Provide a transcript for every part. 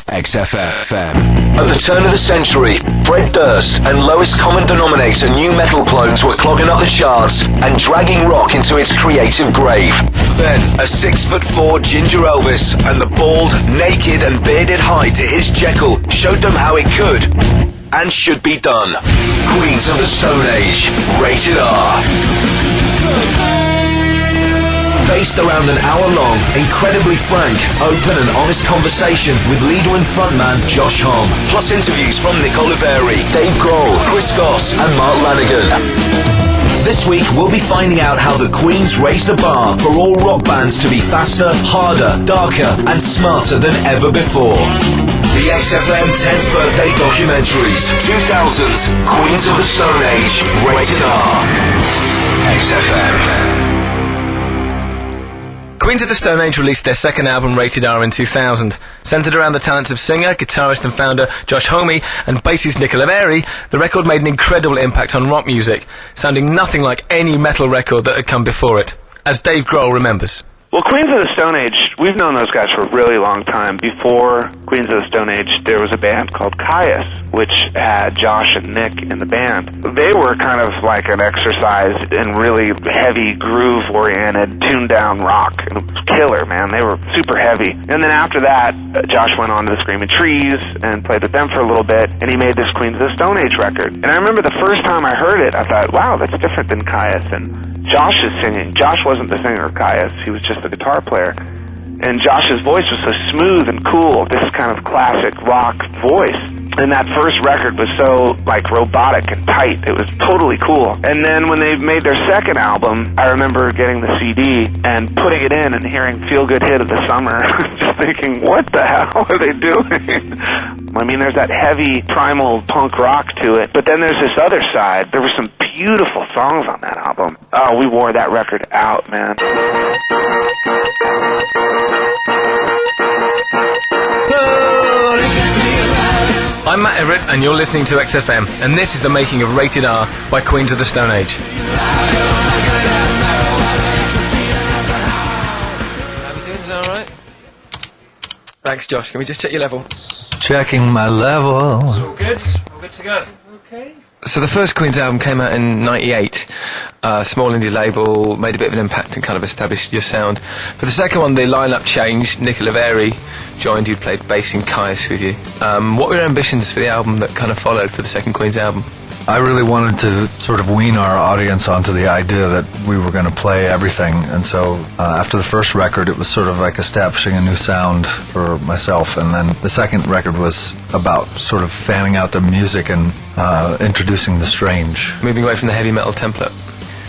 XFM. At the turn of the century, Fred Durst and Lowest Common Denominator new metal clones were clogging up the charts and dragging rock into its creative grave. Then, a 6'4" ginger Elvis and the bald, naked and bearded Hyde to his Jekyll showed them how it could and should be done. Queens of the Stone Age, Rated R. Based around an hour-long, incredibly frank, open and honest conversation with leader and frontman Josh Homme, plus interviews from Nick Oliveri, Dave Grohl, Chris Goss and Mark Lanigan. This week we'll be finding out how the Queens raised the bar for all rock bands to be faster, harder, darker and smarter than ever before. The XFM 10th Birthday Documentaries, 2000s, Queens of the Stone Age, Rated R. XFM. Queens of the Stone Age released their second album, Rated R, in 2000. Centred around the talents of singer, guitarist and founder Josh Homme and bassist Nick Oliveri, the record made an incredible impact on rock music, sounding nothing like any metal record that had come before it, as Dave Grohl remembers. Well, Queens of the Stone Age, we've known those guys for a really long time. Before Queens of the Stone Age, there was a band called Caius, which had Josh and Nick in the band. They were kind of like an exercise in really heavy, groove-oriented, tuned-down rock. It was killer, man. They were super heavy. And then after that, Josh went on to the Screaming Trees and played with them for a little bit, and he made this Queens of the Stone Age record. And I remember the first time I heard it, I thought, wow, that's different than Caius. And Josh is singing. Josh wasn't the singer of Caius. He was just the guitar player. And Josh's voice was so smooth and cool, this kind of classic rock voice. And that first record was so, like, robotic and tight. It was totally cool. And then when they made their second album, I remember getting the CD and putting it in and hearing Feel Good Hit of the Summer, just thinking, what the hell are they doing? I mean, there's that heavy, primal punk rock to it. But then there's this other side. There were some beautiful songs on that album. Oh, we wore that record out, man. I'm Matt Everett and you're listening to XFM, and this is the making of Rated R by Queens of the Stone Age. How we doing? Is that alright? Thanks, Josh. Can we just check your level? Checking my level. It's all good. All good to go. Okay. So the first Queens album came out in 98, small indie label, made a bit of an impact and kind of established your sound. For the second one, the lineup changed. Nick Oliveri joined, who played bass in Caius with you. What were your ambitions for the album that kind of followed for the second Queens album? I really wanted to sort of wean our audience onto the idea that we were going to play everything, and so after the first record it was sort of like establishing a new sound for myself, and then the second record was about sort of fanning out the music and introducing the strange. Moving away from the heavy metal template.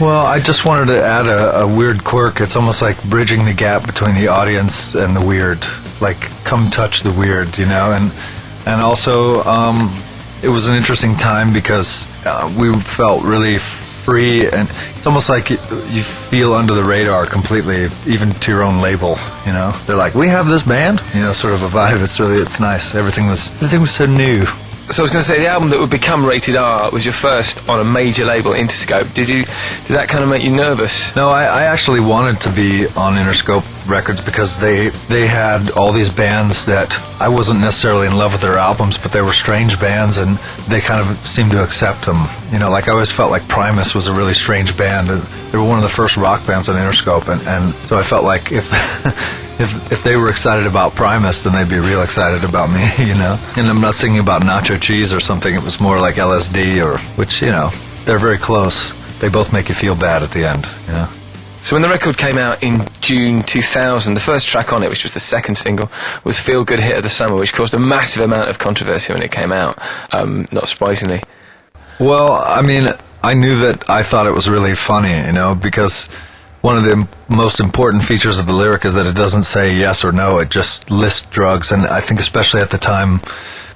Well, I just wanted to add a weird quirk. It's almost like bridging the gap between the audience and the weird, like come touch the weird, you know, and also it was an interesting time because we felt really free, and it's almost like you feel under the radar completely, even to your own label, you know. They're like, we have this band, you know, sort of a vibe. It's nice. Everything was so new. So I was going to say, the album that would become Rated R was your first on a major label, Interscope. Did that kind of make you nervous? No, I actually wanted to be on Interscope Records because they had all these bands that I wasn't necessarily in love with their albums, but they were strange bands and they kind of seemed to accept them. You know, like I always felt like Primus was a really strange band. They were one of the first rock bands on Interscope, and so I felt like if they were excited about Primus, then they'd be real excited about me, you know. And I'm not singing about nacho cheese or something. It was more like LSD, which, you know, they're very close. They both make you feel bad at the end, you know. So when the record came out in June 2000, the first track on it, which was the second single, was Feel Good Hit of the Summer, which caused a massive amount of controversy when it came out, not surprisingly. Well, I mean, I knew that I thought it was really funny, you know, because one of the most important features of the lyric is that it doesn't say yes or no, it just lists drugs, and I think especially at the time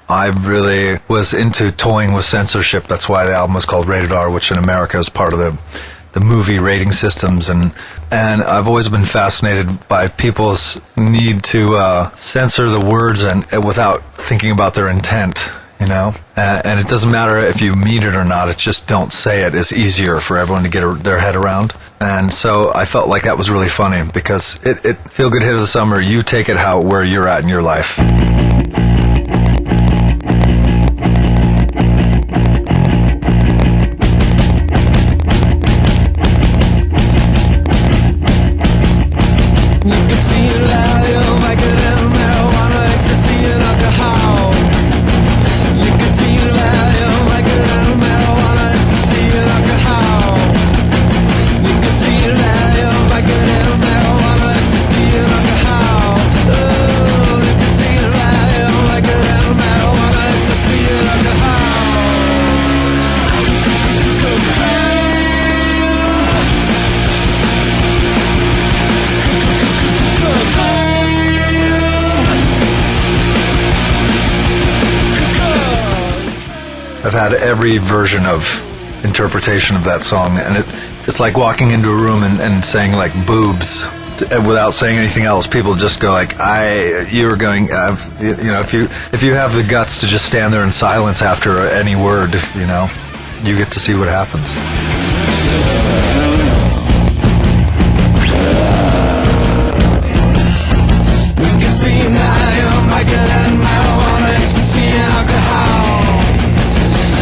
I really was into toying with censorship. That's why the album was called Rated R, which in America is part of the movie rating systems, and I've always been fascinated by people's need to censor the words and without thinking about their intent, you know, and it doesn't matter if you mean it or not, it's just don't say it. It's easier for everyone to get their head around. And so I felt like that was really funny because it Feel Good Hit of the Summer, you take it where you're at in your life. I've had every version of interpretation of that song, and it's like walking into a room and saying like boobs without saying anything else. People just go like, you're going, you know, if you have the guts to just stand there in silence after any word, you know, you get to see what happens. Nicotine, Valium, Vicodin, marijuana, ecstasy, and alcohol.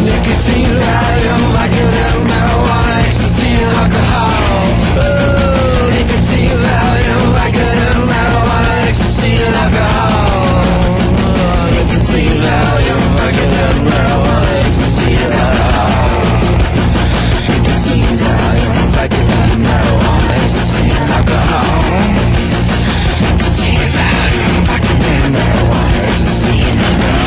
Nicotine, Valium, Vicodin, marijuana, ecstasy, and alcohol. Nicotine, Valium, Vicodin, marijuana, ecstasy, and alcohol. Nicotine, Valium, Vicodin, marijuana, ecstasy, and alcohol. Nicotine, Valium, Vicodin, marijuana, ecstasy, and alcohol. Nicotine, Valium, Vicodin, marijuana, ecstasy, and alcohol.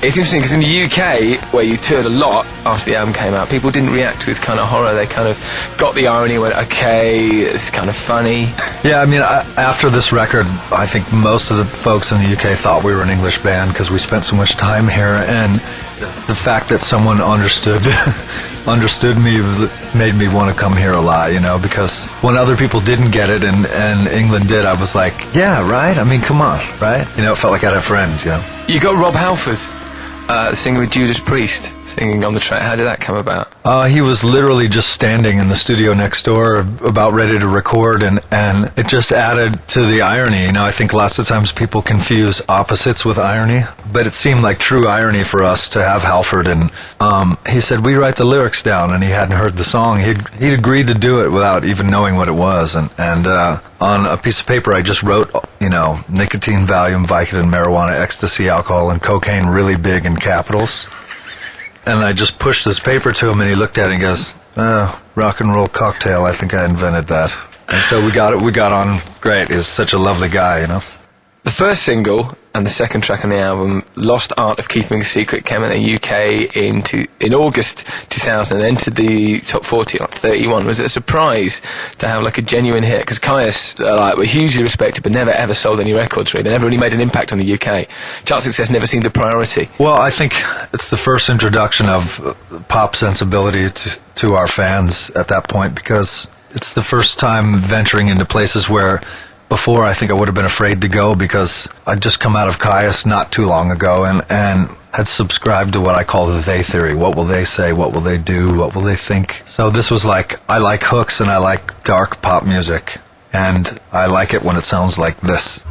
It's interesting because in the UK, where you toured a lot after the album came out, people didn't react with kind of horror. They kind of got the irony, went, okay, it's kind of funny. Yeah, I mean, after this record, I think most of the folks in the UK thought we were an English band because we spent so much time here, and the fact that someone understood me made me want to come here a lot, you know, because when other people didn't get it and England did, I was like, yeah, right? I mean, come on, right? You know, it felt like I had a friend, you know. You got Rob Halford singing with Judas Priest, singing on the track. How did that come about? He was literally just standing in the studio next door, about ready to record, and it just added to the irony. You know, I think lots of times people confuse opposites with irony, but it seemed like true irony for us to have Halford, and he said, we write the lyrics down, and he hadn't heard the song. He'd agreed to do it without even knowing what it was, and on a piece of paper I just wrote, you know, nicotine, Valium, Vicodin, marijuana, ecstasy, alcohol, and cocaine really big in capitals. And I just pushed this paper to him, and he looked at it and goes, rock and roll cocktail, I think I invented that. And so we got on great. He's such a lovely guy, you know. The first single and the second track on the album, Lost Art of Keeping a Secret, came out in the UK in August 2000 and entered the top 40 at 31. Was it a surprise to have like a genuine hit? Because Kyuss were hugely respected but never ever sold any records really. They never really made an impact on the UK. Chart success never seemed a priority. Well, I think it's the first introduction of pop sensibility to our fans at that point, because it's the first time venturing into places where before I think I would have been afraid to go, because I'd just come out of Kyuss not too long ago and had subscribed to what I call the they theory. What will they say? What will they do? What will they think? So this was like, I like hooks and I like dark pop music, and I like it when it sounds like this.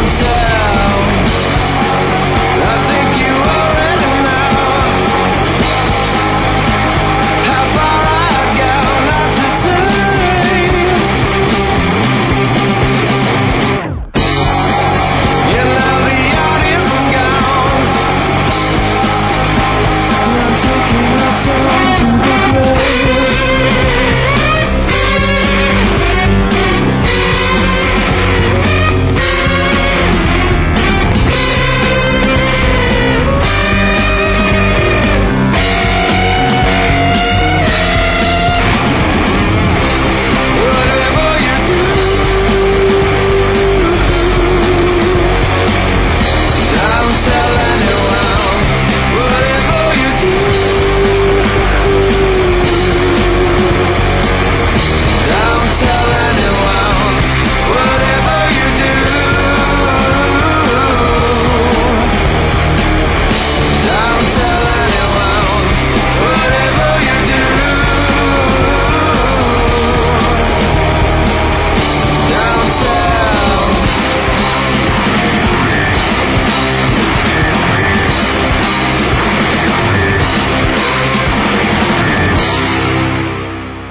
downtown. I think you already know how far I go not to take. You know the audience is gone. I'm taking my song to the grave.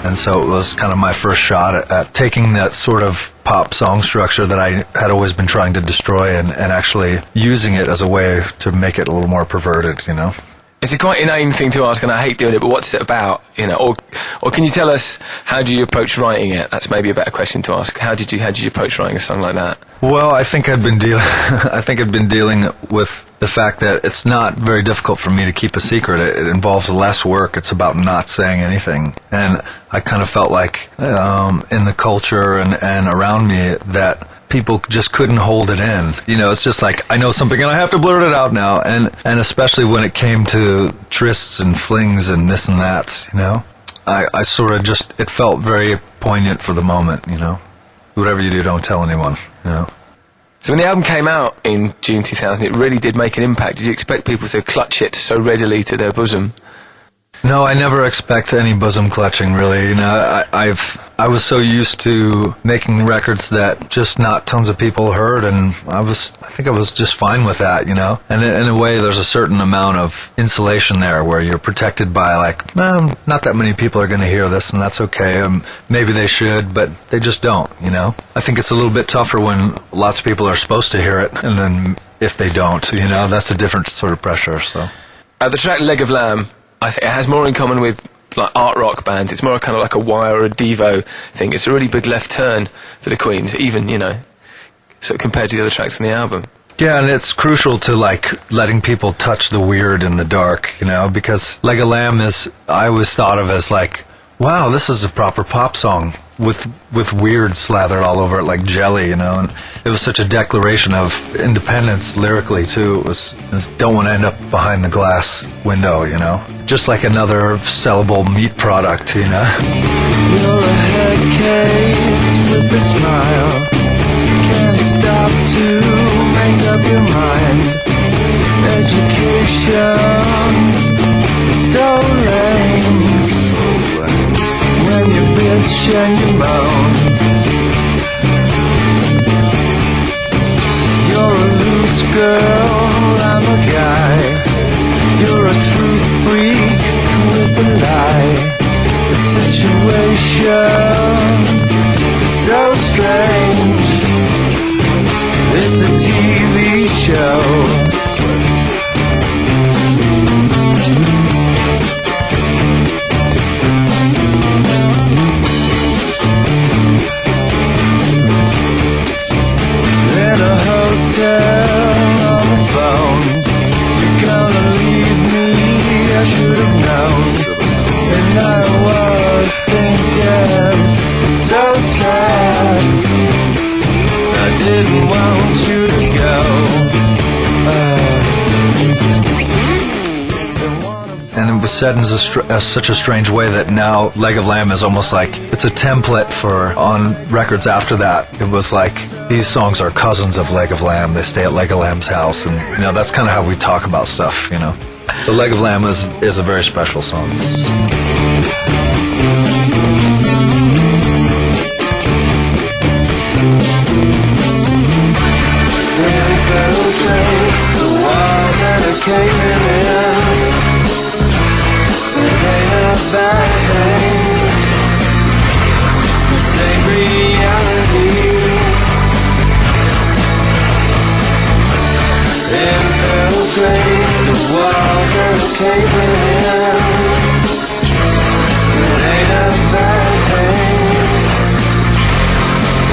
And so it was kind of my first shot at taking that sort of pop song structure that I had always been trying to destroy and actually using it as a way to make it a little more perverted, you know? It's a quite inane thing to ask, and I hate doing it, but what's it about, you know? Or can you tell us, how do you approach writing it? That's maybe a better question to ask. How did you approach writing a song like that? Well, I think I'd been dealing with the fact that it's not very difficult for me to keep a secret. It involves less work. It's about not saying anything. And I kind of felt like in the culture and around me that people just couldn't hold it in. You know, it's just like, I know something and I have to blurt it out now. And especially when it came to trysts and flings and this and that, you know, I sort of just, it felt very poignant for the moment, you know. Whatever you do, don't tell anyone, you know. So when the album came out in June 2000, it really did make an impact. Did you expect people to clutch it so readily to their bosom? No, I never expect any bosom clutching, really. You know, I was so used to making records that just not tons of people heard, and I think I was just fine with that, you know. And in a way, there's a certain amount of insulation there where you're protected by, like, not that many people are going to hear this, and that's okay. Maybe they should, but they just don't, you know. I think it's a little bit tougher when lots of people are supposed to hear it, and then if they don't, you know, that's a different sort of pressure, so. The track Leg of Lamb, I think it has more in common with like art rock bands. It's more kind of like a Wire or a Devo thing. It's a really big left turn for the Queens, even, you know, sort of compared to the other tracks on the album. Yeah, and it's crucial to, like, letting people touch the weird in the dark, you know, because Leg of Lamb I always thought of as like, wow, this is a proper pop song with weird slathered all over it like jelly, you know, and it was such a declaration of independence lyrically too. It was don't want to end up behind the glass window, you know, just like another sellable meat product, you know. You're a head case with a smile. Can't stop to make up your mind. Education is so lame. When you bitch and you moan, you're a loose girl, I'm a guy. You're a truth freak with a lie. The situation is so strange. It's a TV show. On the phone, you're gonna leave me, I should have known. And I was thinking, it's so sad, I didn't want you to go. And it was said in such a strange way that now Leg of Lamb is almost like it's a template for on records after that. It was like these songs are cousins of Leg of Lamb. They stay at Leg of Lamb's house, and you know that's kind of how we talk about stuff. You know, the Leg of Lamb is a very special song. walls are caving in. It ain't a bad thing,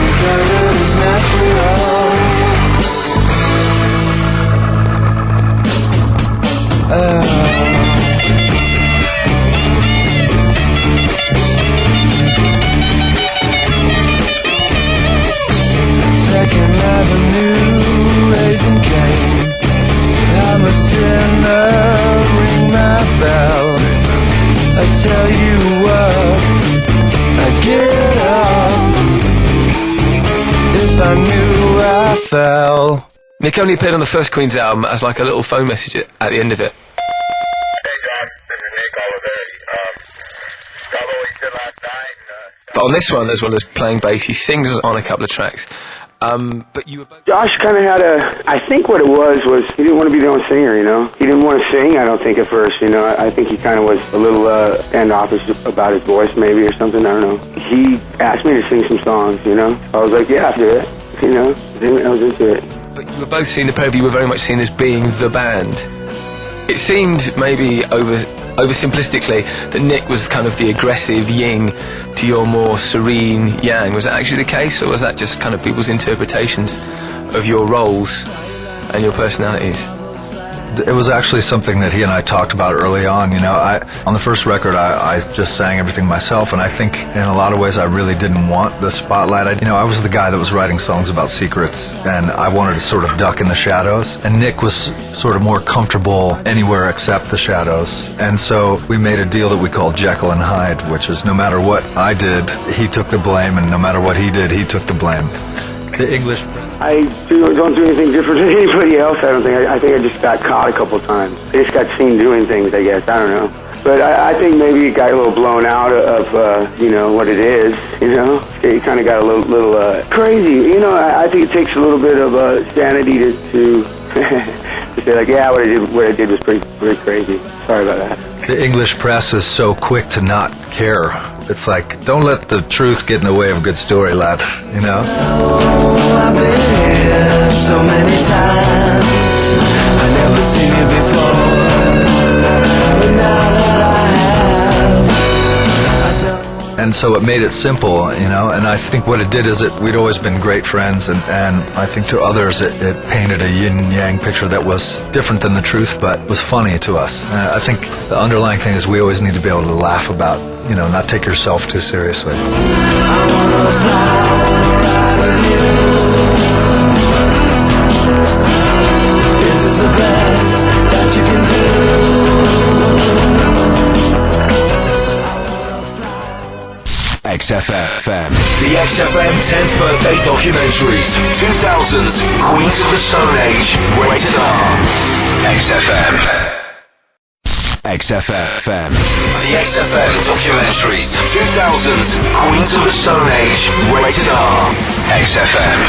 because it is natural. Second Avenue, Raising Cane. I'm a sinner, ring my bell. I tell you what, I'd get up if I knew I fell. Nick only appeared on the first Queen's album as like a little phone message at the end of it. Hey John, this is Nick Oliveri. Saw what he said last night. But on this one, as well as playing bass, he sings on a couple of tracks. But you were both... Josh kind of had I think what it was he didn't want to be the only singer, you know? He didn't want to sing, I don't think, at first, you know? I think he kind of was a little standoffish about his voice, maybe, or something, I don't know. He asked me to sing some songs, you know? I was like, yeah, I'll do it, you know? I was into it. But you were both seen, the pair of you were very much seen as being the band. It seemed, maybe oversimplistically, that Nick was kind of the aggressive yin to your more serene yang. Was that actually the case, or was that just kind of people's interpretations of your roles and your personalities? It was actually something that he and I talked about early on. You know, on the first record, I just sang everything myself, and I think in a lot of ways I really didn't want the spotlight. I was the guy that was writing songs about secrets, and I wanted to sort of duck in the shadows. And Nick was sort of more comfortable anywhere except the shadows. And so we made a deal that we called Jekyll and Hyde, which is no matter what I did, he took the blame, and no matter what he did, he took the blame. The English... I don't do anything different than anybody else, I don't think. I think I just got caught a couple times. I just got seen doing things, I guess. I don't know. But I think maybe it got a little blown out of what it is, you know? It kind of got a little crazy. You know, I think it takes a little bit of sanity to to say, like, yeah, what I did was pretty crazy. Sorry about that. The English press is so quick to not care. It's like, don't let the truth get in the way of a good story, lad, you know? I've been here so many times. I never seen you before, but now that I have, and so it made it simple, you know, and I think what it did is we'd always been great friends, and I think to others it painted a yin-yang picture that was different than the truth, but was funny to us. And I think the underlying thing is we always need to be able to laugh about, you know, not take yourself too seriously. I wanna fly right on you. This is the best that you can do. XFM. The XFM 10th birthday documentaries. 2000s Queens of the Stone Age. Rated R. XFM. XFM. The XFM documentaries. 2000s Queens of the Stone Age. Rated R. XFM.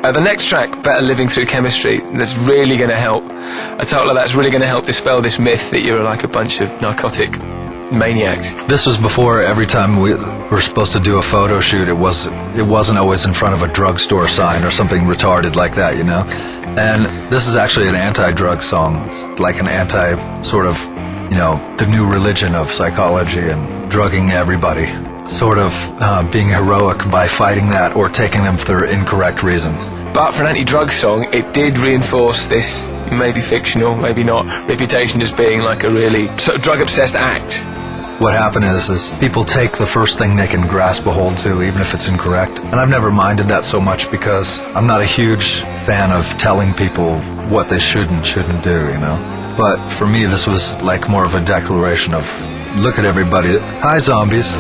The next track, Better Living Through Chemistry, that's really going to help. A title like that's really going to help dispel this myth that you're like a bunch of narcotic maniacs. This was before every time we were supposed to do a photo shoot, it wasn't always in front of a drugstore sign or something retarded like that, you know? And this is actually an anti-drug song. It's like an anti sort of, you know, the new religion of psychology and drugging everybody. Sort of being heroic by fighting that or taking them for their incorrect reasons. But for an anti-drug song, it did reinforce this, maybe fictional, maybe not, reputation as being like a really sort of drug-obsessed act. What happened is people take the first thing they can grasp a hold to, even if it's incorrect. And I've never minded that so much because I'm not a huge fan of telling people what they should and shouldn't do, you know. But for me, this was like more of a declaration of, look at everybody. Hi, zombies.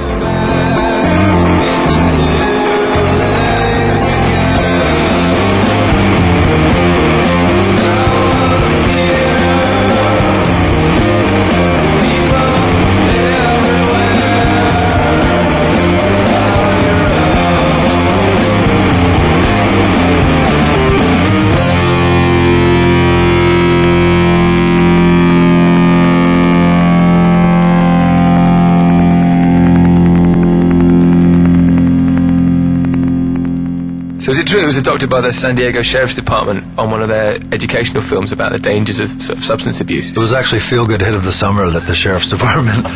So is it true it was adopted by the San Diego Sheriff's Department on one of their educational films about the dangers of sort of substance abuse? It was actually feel-good hit of the summer that the Sheriff's Department,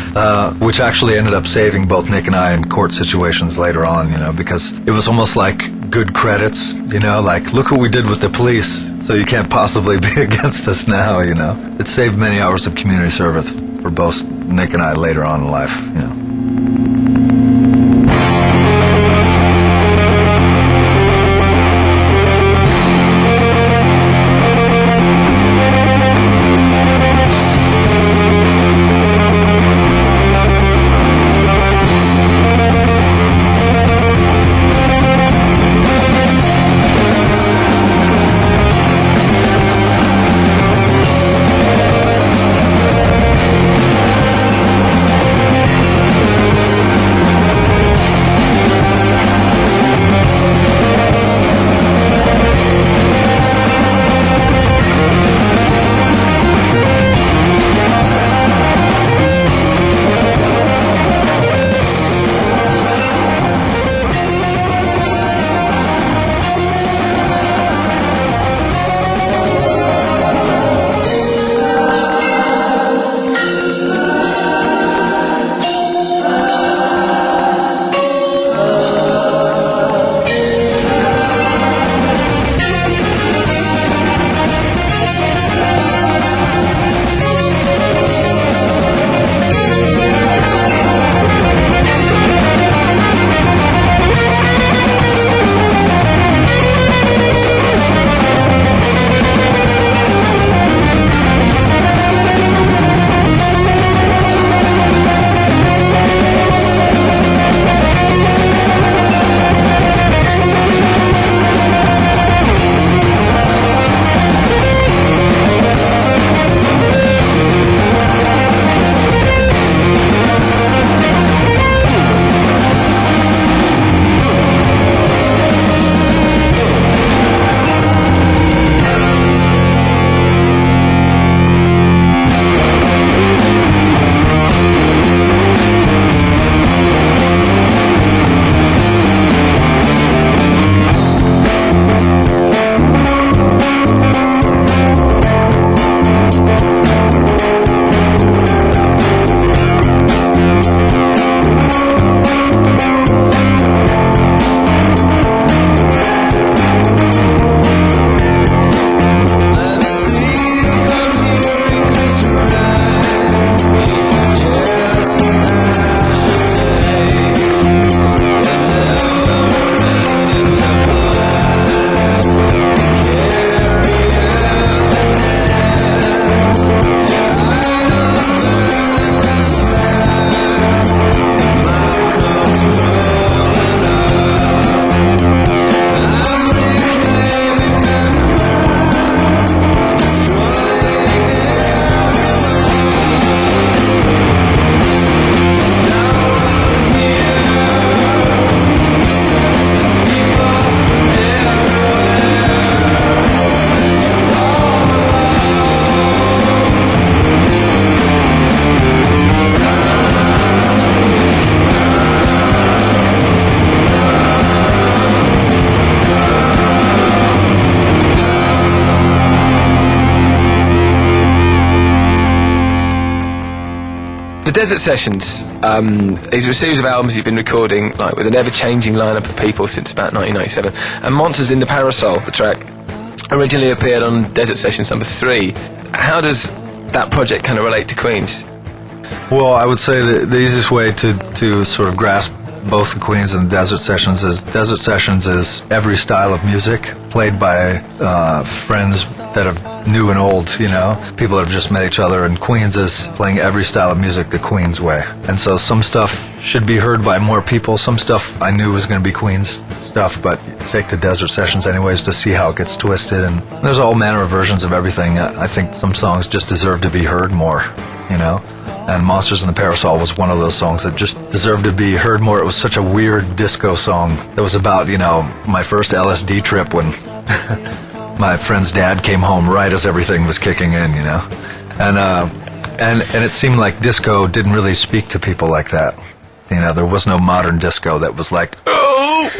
which actually ended up saving both Nick and I in court situations later on, you know, because it was almost like good credits, you know, like, look what we did with the police, so you can't possibly be against us now, you know. It saved many hours of community service for both Nick and I later on in life, you know. The Desert Sessions is a series of albums you've been recording, like, with an ever-changing lineup of people since about 1997. And Monsters in the Parasol, the track, originally appeared on Desert Sessions number 3. How does that project kind of relate to Queens? Well, I would say that the easiest way to sort of grasp both the Queens and the Desert Sessions is every style of music played by friends that are new and old, you know, people that have just met each other, and Queens is playing every style of music the Queens way. And so some stuff should be heard by more people, some stuff I knew was going to be Queens stuff, but take the Desert Sessions anyways to see how it gets twisted, and there's all manner of versions of everything. I think some songs just deserve to be heard more, you know. And Monsters in the Parasol was one of those songs that just deserved to be heard more. It was such a weird disco song that was about, you know, my first LSD trip when my friend's dad came home right as everything was kicking in, you know. And it seemed like disco didn't really speak to people like that. You know, there was no modern disco that was like, oh!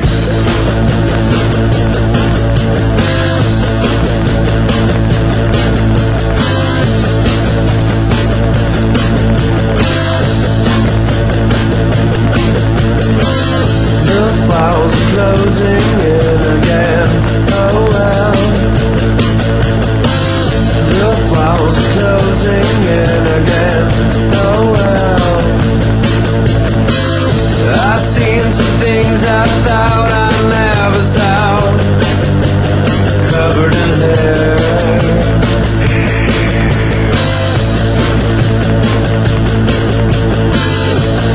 Walls closing in again. Oh well. The walls closing in again. Oh well. I've seen some things I thought I never saw. Covered in hair.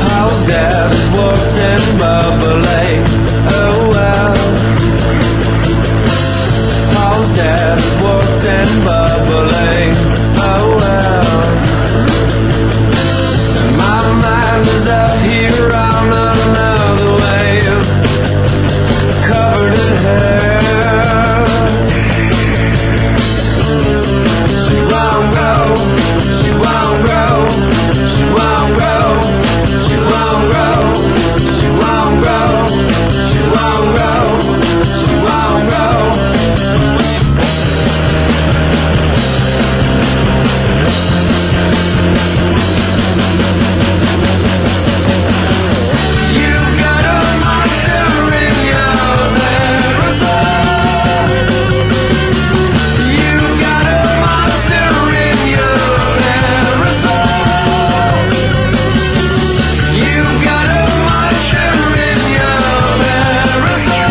Paul's dad is warped and bubbling. Oh well. Paul's dad is warped and bubbling. Oh well. My mind is up here on another wave, covered in hair. She won't go. She won't go. She won't go. She won't go. She won't go. She won't go. She won't go. You got a monster in your parasol. You got a monster in your parasol. You got a monster in your parasol.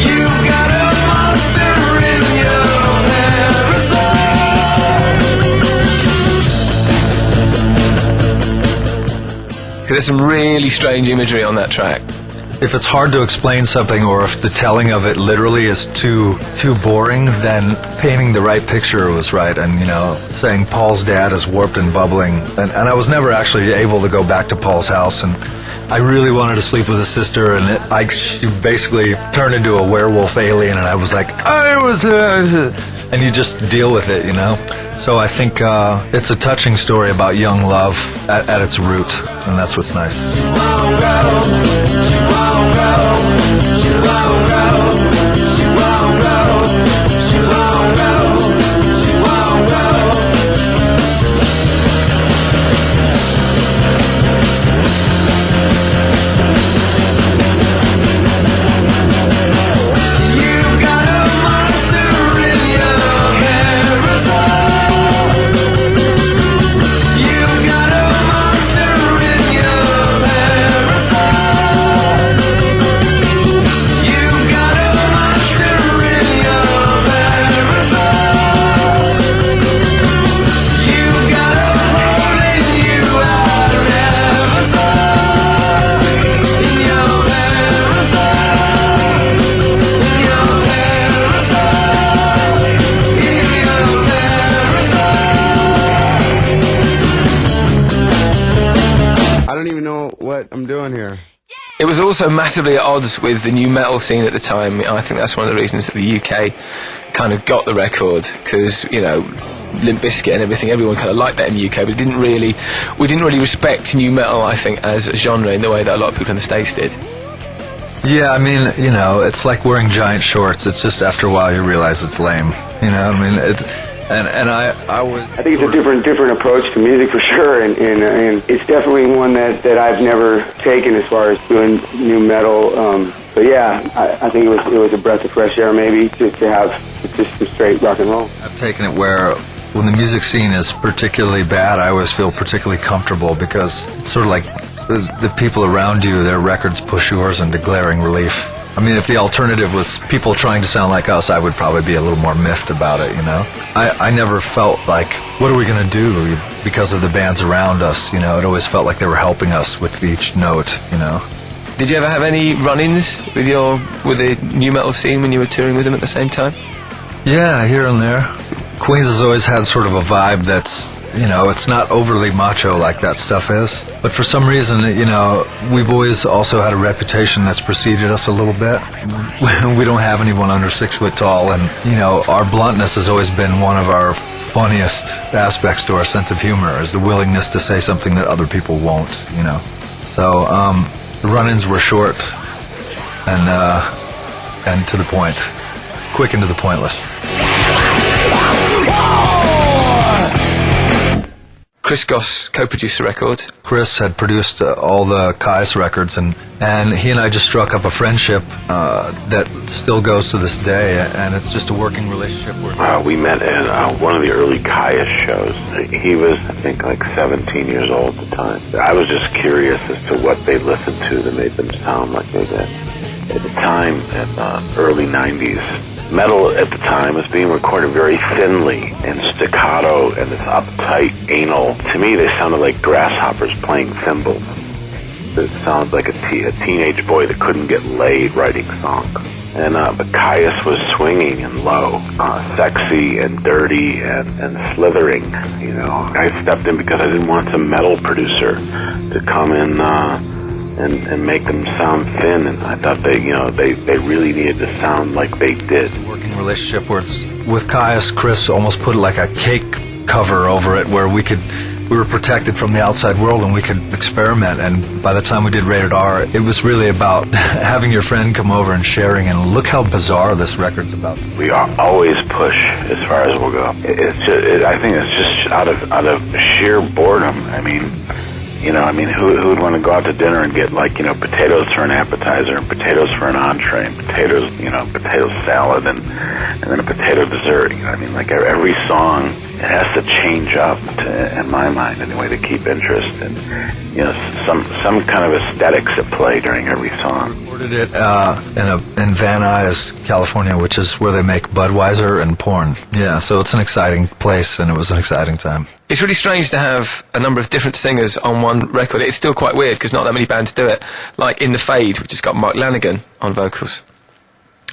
You got a monster in your parasol. There's some really strange imagery on that track. If it's hard to explain something, or if the telling of it literally is too boring, then painting the right picture was right. And, saying Paul's dad is warped and bubbling. And I was never actually able to go back to Paul's house, and I really wanted to sleep with his sister, and she basically turned into a werewolf alien, and I was like, and you just deal with it, So I think it's a touching story about young love at its root, and that's what's nice. She won't go. She won't go. She won't go. She won't go. She won't go. She won't go. You got a monster in your parasol. You got a monster in your parasol. You got a monster in your parasol. You got a hole in you I never saw. In your parasol. In your parasol. In your parasol. I don't even know what I'm doing here. It was also massively at odds with the new metal scene at the time. I think that's one of the reasons that the UK kind of got the record, because Limp Bizkit and everything, everyone kind of liked that in the UK, but we didn't really respect new metal, I think, as a genre in the way that a lot of people in the States did. Yeah, I mean, it's like wearing giant shorts. It's just after a while you realize it's lame. I think it's a different approach to music for sure, and it's definitely one that I've never taken as far as doing new metal. But yeah, I think it was a breath of fresh air maybe to have just some straight rock and roll. I've taken it where when the music scene is particularly bad, I always feel particularly comfortable, because it's sort of like the people around you, their records push yours into glaring relief. I mean, if the alternative was people trying to sound like us, I would probably be a little more miffed about it, I never felt like, what are we going to do because of the bands around us, It always felt like they were helping us with each note, Did you ever have any run-ins with the new metal scene when you were touring with them at the same time? Yeah, here and there. Queens has always had sort of a vibe that's, it's not overly macho like that stuff is. But for some reason, we've always also had a reputation that's preceded us a little bit. We don't have anyone under 6 foot tall, and, our bluntness has always been one of our funniest aspects to our sense of humor, is the willingness to say something that other people won't, So, the run-ins were short. and to the point, quick and to the pointless. Chris Goss co-produced the record. Chris had produced all the Kyuss records, and he and I just struck up a friendship that still goes to this day, and it's just a working relationship. We met at one of the early Kyuss shows. He was, I think, like 17 years old at the time. I was just curious as to what they listened to that made them sound like they did. At the time, in the early 90s, metal at the time was being recorded very thinly and staccato and this uptight anal. To me, they sounded like grasshoppers playing cymbals. It sounded like a teenage boy that couldn't get laid writing songs. And but Kyuss was swinging and low, sexy and dirty and slithering. You know, I stepped in because I didn't want some metal producer to come in and make them sound thin, and I thought they really needed to sound like they did. Working relationship where it's with Kyuss, Chris almost put like a cake cover over it where we were protected from the outside world and we could experiment. And by the time we did Rated R, it was really about having your friend come over and sharing, and look how bizarre this record's about. We always push as far as we'll go. I think it's just out of sheer boredom. I mean, who would want to go out to dinner and get potatoes for an appetizer and potatoes for an entree and potatoes, potato salad and then a potato dessert. Every song, it has to change up in my mind anyway, to keep interest and some kind of aesthetics at play during every song. Recorded it in Van Nuys, California, which is where they make Budweiser and porn. Yeah, so it's an exciting place, and it was an exciting time. It's really strange to have a number of different singers on one record. It's still quite weird because not that many bands do it. Like In the Fade, which has got Mark Lanigan on vocals.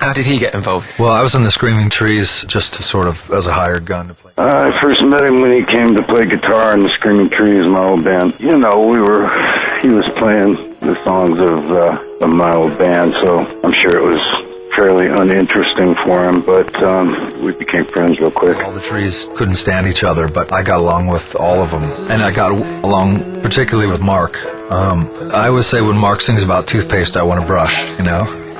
How did he get involved? Well, I was in the Screaming Trees just to sort of as a hired gun to play. I first met him when he came to play guitar in the Screaming Trees, my old band. He was playing the songs of my old band, so I'm sure it was fairly uninteresting for him, but we became friends real quick. All the Trees couldn't stand each other, but I got along with all of them, and I got along particularly with Mark. I always say when Mark sings about toothpaste, I want to brush,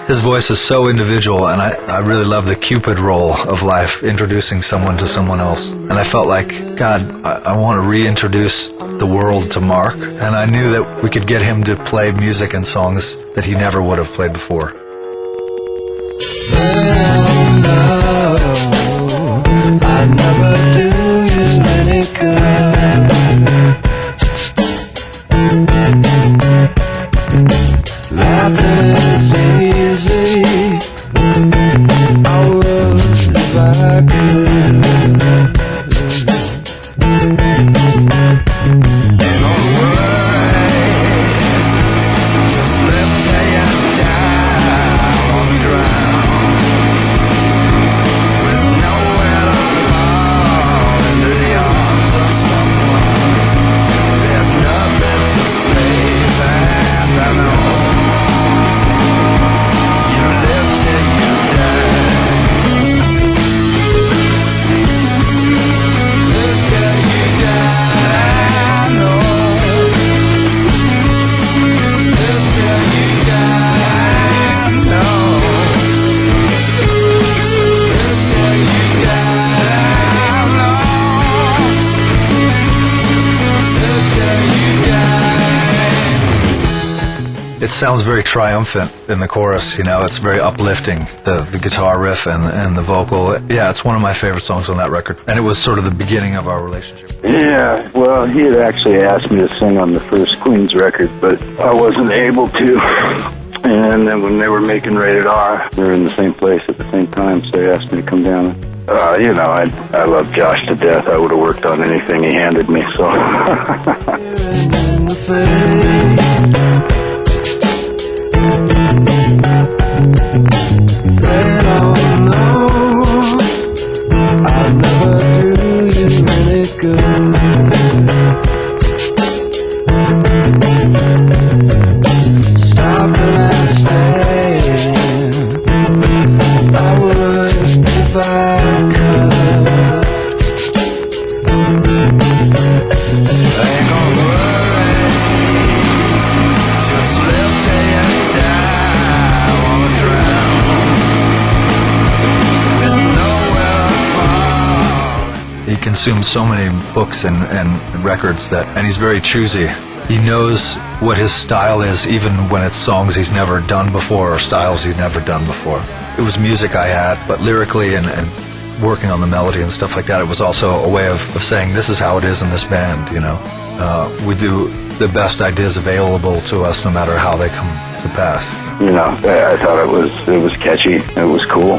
His voice is so individual, and I really love the Cupid role of life, introducing someone to someone else. And I felt like, God, I want to reintroduce the world to Mark, and I knew that we could get him to play music and songs that he never would have played before. I never do you any good. Laughing is easy. I would if I could. Don't worry, just live till you die or drown, with nowhere to fall into the arms of someone. There's nothing to save, and I know. It sounds very triumphant in the chorus, it's very uplifting, the guitar riff and the vocal. Yeah, it's one of my favorite songs on that record, and it was sort of the beginning of our relationship. Yeah, well, he had actually asked me to sing on the first Queens record, but I wasn't able to. And then when they were making Rated R, we were in the same place at the same time, so they asked me to come down. I love Josh to death. I would have worked on anything he handed me, so... I'll never do you any good. Stop and stay. I would if I could. Ain't gonna worry. Just live till you die. consumed so many books and records and he's very choosy. He knows what his style is, even when it's songs he's never done before or styles he's never done before. It was music I had, but lyrically and working on the melody and stuff like that, it was also a way of saying this is how it is in this band, you know. We do the best ideas available to us no matter how they come to pass. You know, I thought it was catchy, it was cool.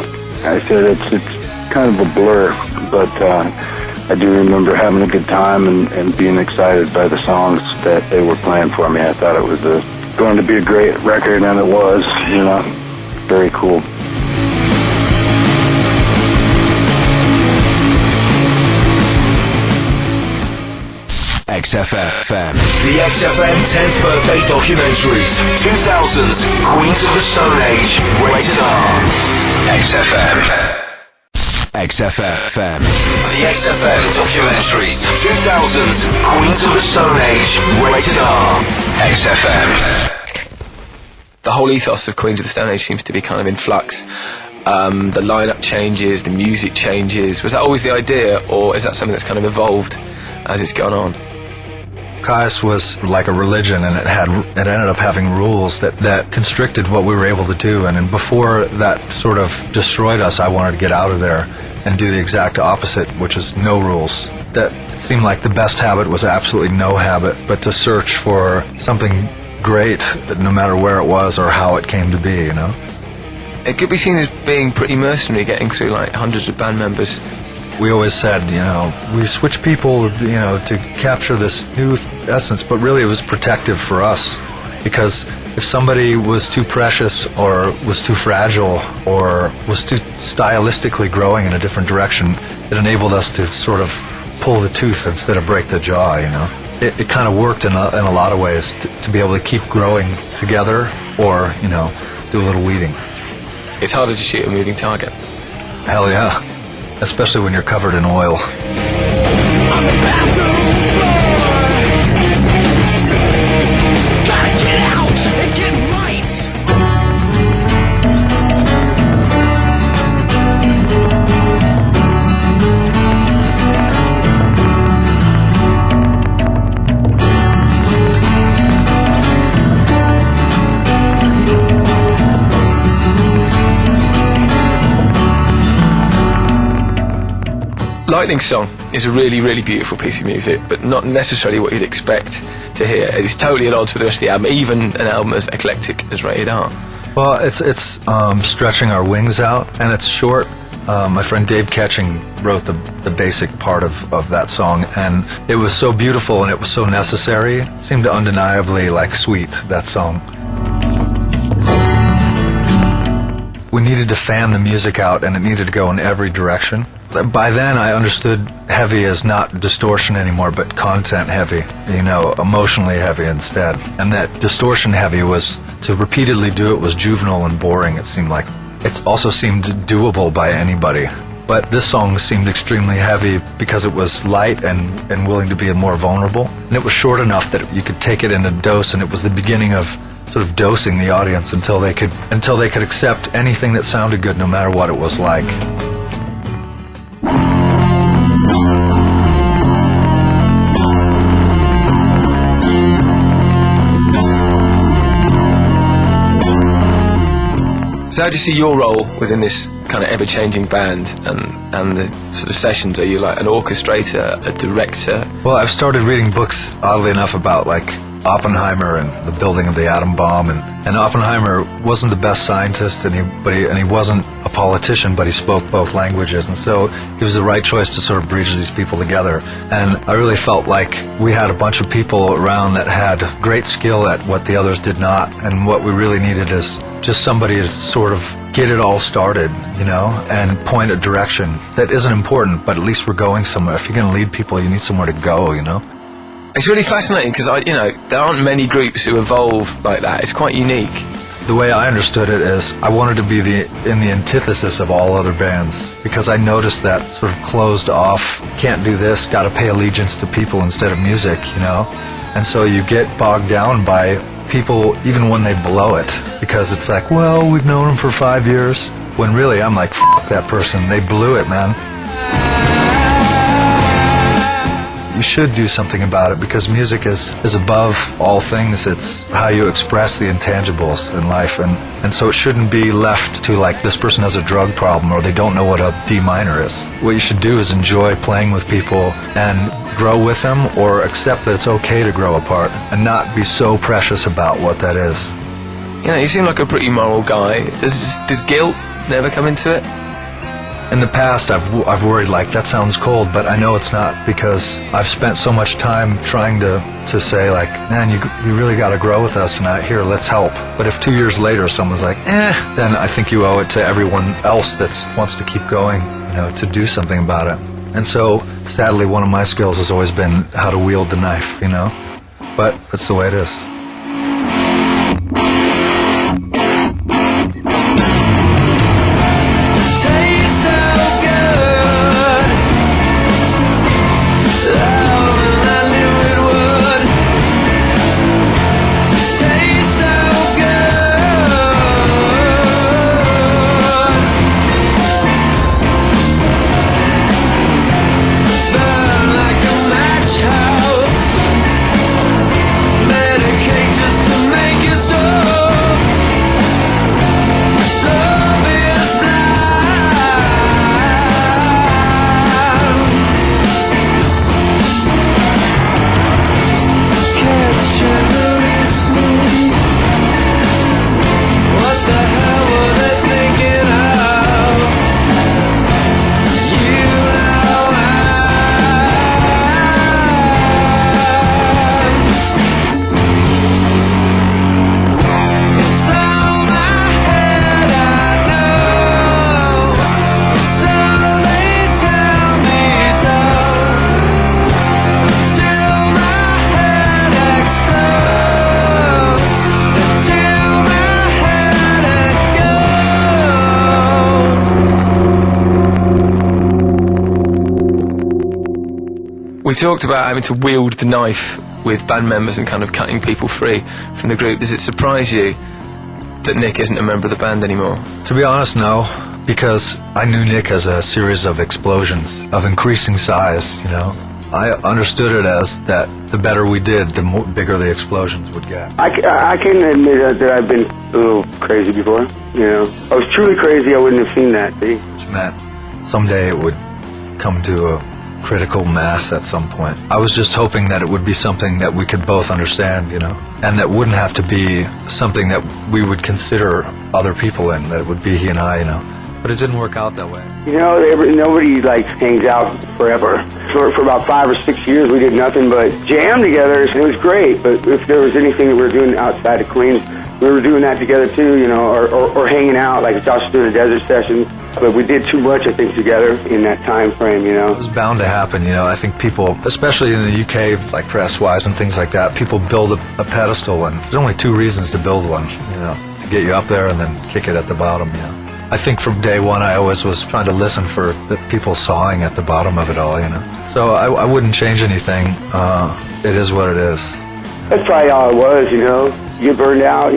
I said it's kind of a blur, but I do remember having a good time and being excited by the songs that they were playing for me. I thought it was going to be a great record, and it was, you know, very cool. XFM. The XFM 10th birthday documentaries. 2000's Queens of the Stone Age. Rated R. XFM. XFM. The XFM documentaries. 2000's Queens of the Stone Age. Rated R. XFM. The whole ethos of Queens of the Stone Age seems to be kind of in flux. The lineup changes, the music changes. Was that always the idea, or is that something that's kind of evolved as it's gone on? Kyuss was like a religion, and it ended up having rules that constricted what we were able to do. And before that sort of destroyed us, I wanted to get out of there and do the exact opposite, which is no rules. That seemed like the best habit was absolutely no habit, but to search for something great, no matter where it was or how it came to be, you know. It could be seen as being pretty mercenary, getting through like hundreds of band members. We always said, you know, we switch people, you know, to capture this new essence, but really it was protective for us, because if somebody was too precious or was too fragile or was too stylistically growing in a different direction, it enabled us to sort of pull the tooth instead of break the jaw, you know. It kind of worked in a lot of ways to be able to keep growing together or, you know, do a little weeding. It's harder to shoot a moving target. Hell yeah. Especially when you're covered in oil. On the bathroom floor, gotta get out and get right. Lightning Song is a really, really beautiful piece of music, but not necessarily what you'd expect to hear. It's totally at odds with the rest of the album, even an album as eclectic as Rated R. Well, it's stretching our wings out, and it's short. My friend Dave Ketching wrote the basic part of that song, and it was so beautiful and it was so necessary. It seemed to undeniably like sweet, that song. We needed to fan the music out, and it needed to go in every direction. By then I understood heavy as not distortion anymore, but content heavy, you know, emotionally heavy instead. And that distortion heavy was, to repeatedly do it was juvenile and boring, it seemed like. It also seemed doable by anybody. But this song seemed extremely heavy because it was light and willing to be more vulnerable. And it was short enough that you could take it in a dose, and it was the beginning of sort of dosing the audience until they could accept anything that sounded good, no matter what it was like. So how do you see your role within this kind of ever-changing band and the sort of sessions? Are you like an orchestrator, a director? Well, I've started reading books, oddly enough, about like Oppenheimer and the building of the atom bomb, and Oppenheimer wasn't the best scientist, and he wasn't a politician, but he spoke both languages, and so it was the right choice to sort of bridge these people together. And I really felt like we had a bunch of people around that had great skill at what the others did not, and what we really needed is just somebody to sort of get it all started, you know, and point a direction that isn't important, but at least we're going somewhere. If you're going to lead people, you need somewhere to go, you know. It's really fascinating because there aren't many groups who evolve like that. It's quite unique. The way I understood it is I wanted to be in the antithesis of all other bands, because I noticed that sort of closed off, can't do this, got to pay allegiance to people instead of music, you know. And so you get bogged down by people even when they blow it, because it's like, well, we've known them for 5 years, when really I'm like, f*** that person, they blew it, man. should do something about it, because music is above all things. It's how you express the intangibles in life, and so it shouldn't be left to like, this person has a drug problem or they don't know what a D minor is. What you should do is enjoy playing with people and grow with them, or accept that it's okay to grow apart and not be so precious about what that is. You know, you seem like a pretty moral guy. Does guilt never come into it? In the past, I've worried, like, that sounds cold, but I know it's not, because I've spent so much time trying to say, like, man, you really got to grow with us, and here, let's help. But if 2 years later someone's like, then I think you owe it to everyone else that wants to keep going, to do something about it. And so, sadly, one of my skills has always been how to wield the knife, But that's the way it is. We talked about having to wield the knife with band members and kind of cutting people free from the group. Does it surprise you that Nick isn't a member of the band anymore? To be honest, no, because I knew Nick as a series of explosions of increasing size, I understood it as that the better we did, the bigger the explosions would get. I can admit that I've been a little crazy before, If I was truly crazy, I wouldn't have seen that, see? Which meant someday it would come to a critical mass at some point. I was just hoping that it would be something that we could both understand, and that wouldn't have to be something that we would consider other people in, that it would be he and I, But it didn't work out that way. Nobody hangs out forever. For about 5 or 6 years, we did nothing but jam together. It was great, but if there was anything that we were doing outside of Queens, we were doing that together too, or hanging out, like Josh doing the desert sessions. But we did too much, I think, together in that time frame, It was bound to happen, I think people, especially in the UK, like press-wise and things like that, people build a pedestal, and there's only 2 reasons to build one, to get you up there and then kick it at the bottom, I think from day one I always was trying to listen for the people sawing at the bottom of it all, So I wouldn't change anything. It is what it is. That's probably all it was, You burned out,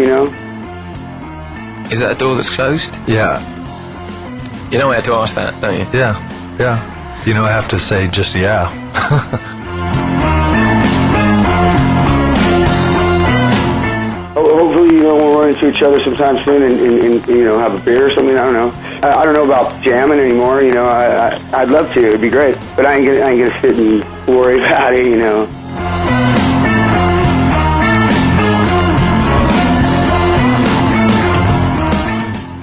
Is that a door that's closed? Yeah. You know I had to ask that, don't you? Yeah. I have to say just yeah. Hopefully, we'll run into each other sometime soon and have a beer or something. I don't know. I don't know about jamming anymore. I'd love to. It'd be great. But I ain't gonna sit and worry about it.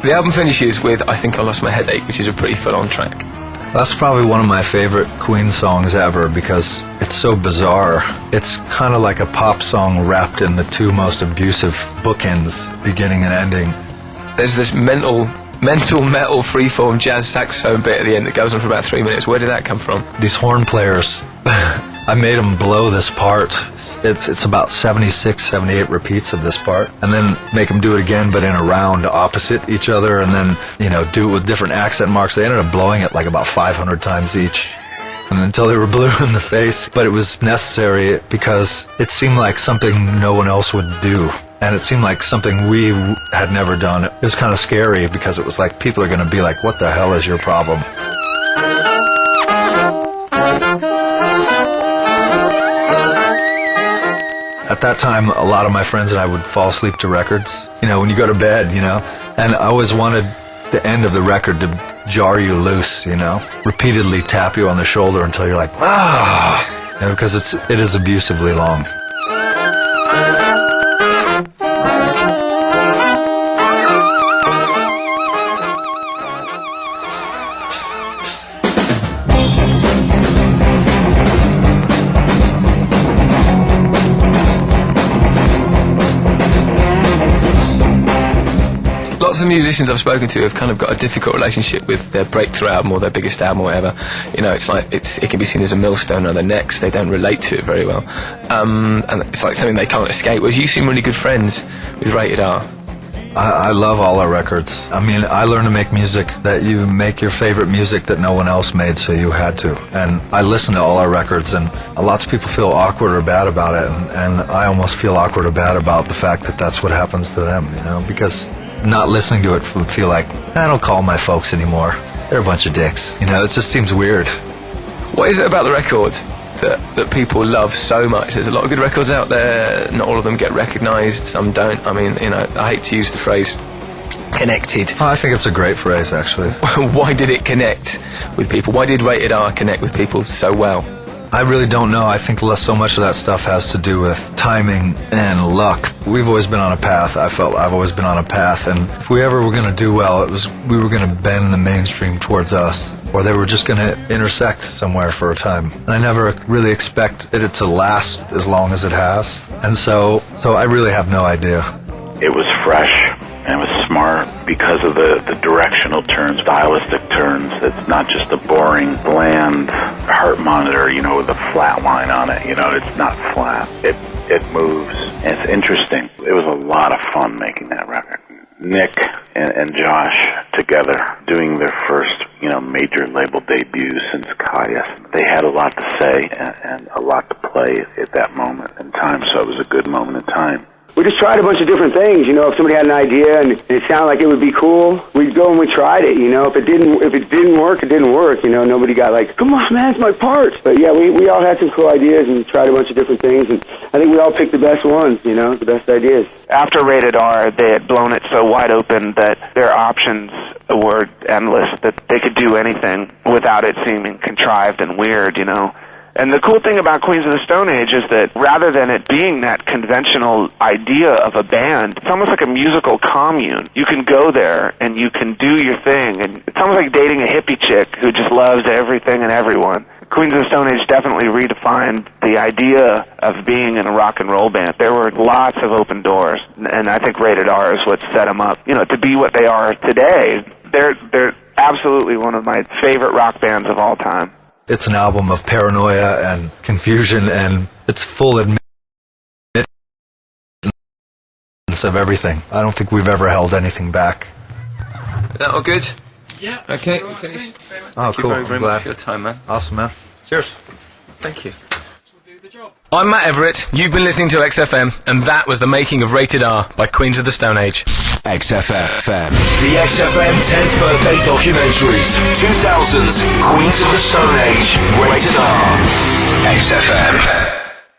The album finishes with I Think I Lost My Headache, which is a pretty full-on track. That's probably one of my favorite Queen songs ever, because it's so bizarre. It's kind of like a pop song wrapped in the 2 most abusive bookends, beginning and ending. There's this mental metal freeform jazz saxophone bit at the end that goes on for about 3 minutes. Where did that come from? These horn players, I made them blow this part. It's about 76, 78 repeats of this part, and then make them do it again, but in a round opposite each other, and then, do it with different accent marks. They ended up blowing it like about 500 times each, and until they were blue in the face. But it was necessary because it seemed like something no one else would do. And it seemed like something we had never done. It was kind of scary because it was like, people are going to be like, what the hell is your problem? At that time, a lot of my friends and I would fall asleep to records, when you go to bed, and I always wanted the end of the record to jar you loose, repeatedly tap you on the shoulder until you're like, because it is abusively long. Lots of musicians I've spoken to have kind of got a difficult relationship with their breakthrough album or their biggest album or whatever. It's like it can be seen as a millstone on their necks. They don't relate to it very well, and it's like something they can't escape. Whereas you seem really good friends with Rated R. I love all our records. I mean, I learned to make music that you make your favorite music that no one else made, so you had to. And I listen to all our records, and lots of people feel awkward or bad about it, and I almost feel awkward or bad about the fact that that's what happens to them, because not listening to it would feel like, I don't call my folks anymore. They're a bunch of dicks. It just seems weird. What is it about the record that people love so much? There's a lot of good records out there. Not all of them get recognised. Some don't. I mean, I hate to use the phrase connected. Oh, I think it's a great phrase, actually. Why did it connect with people? Why did Rated R connect with people so well? I really don't know. I think so much of that stuff has to do with timing and luck. We've always been on a path. I've always been on a path, and if we ever were going to do well, we were going to bend the mainstream towards us, or they were just going to intersect somewhere for a time. And I never really expect it to last as long as it has, and so I really have no idea. It was fresh. And it was smart because of the directional turns, stylistic turns. It's not just a boring, bland heart monitor, with a flat line on it. It's not flat. It moves. And it's interesting. It was a lot of fun making that record. Nick and Josh together doing their first, major label debut since Caius. They had a lot to say and a lot to play at that moment in time, so it was a good moment in time. We just tried a bunch of different things, If somebody had an idea and it sounded like it would be cool, we'd go and we tried it, If it didn't work, it didn't work. Nobody got like, come on, man, it's my part. But yeah, we all had some cool ideas and tried a bunch of different things, and I think we all picked the best ones, the best ideas. After Rated R, they had blown it so wide open that their options were endless, that they could do anything without it seeming contrived and weird, And the cool thing about Queens of the Stone Age is that rather than it being that conventional idea of a band, it's almost like a musical commune. You can go there and you can do your thing, and it's almost like dating a hippie chick who just loves everything and everyone. Queens of the Stone Age definitely redefined the idea of being in a rock and roll band. There were lots of open doors, and I think Rated R is what set them up, to be what they are today. They're absolutely one of my favorite rock bands of all time. It's an album of paranoia and confusion, and it's full admittance of everything. I don't think we've ever held anything back. Is that all good? Yeah. Okay, we're finished. Oh, Thank cool. you very I'm much glad. for your time, man. Awesome, man. Cheers. Thank you. I'm Matt Everett. You've been listening to XFM, and that was the making of Rated R by Queens of the Stone Age. XFM. The XFM 10th birthday documentaries. 2000s Queens of the Stone Age. Rated R. XFM.